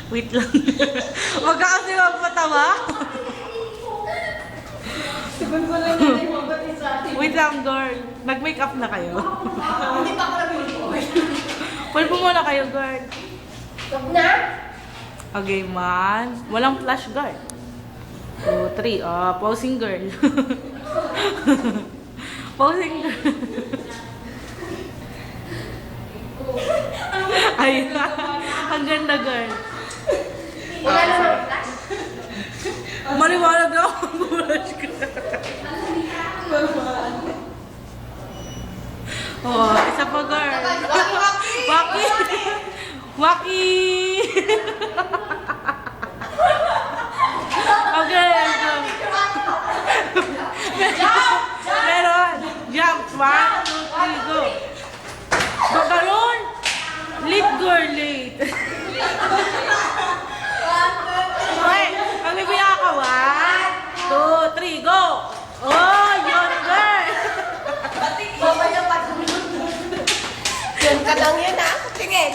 Wait lang. Huwag ka kasi magpatawa. Wait lang, girl. Nag-make up na kayo. Hindi pa ako nag-pulpo. Pulpo muna kayo, girl. Huwag na? Okay, man. Walang flash, girl. 2, 3. Posing girl. Posing girl. Ay, ang ganda, girl. Wala na ng flash? Maliwanag na ako. Bulash ka. Oh, isa pa, girl. Waki! Waki! Okay, go. Meron. Jump. 1, 2, 3, go. Bagaron! Late, girl, late. Okay, ang bibiyak ka. 1, 2, 3, go! Oh, yun, girl! Mamaya pa. Yun ka lang yun, ha? Tingin.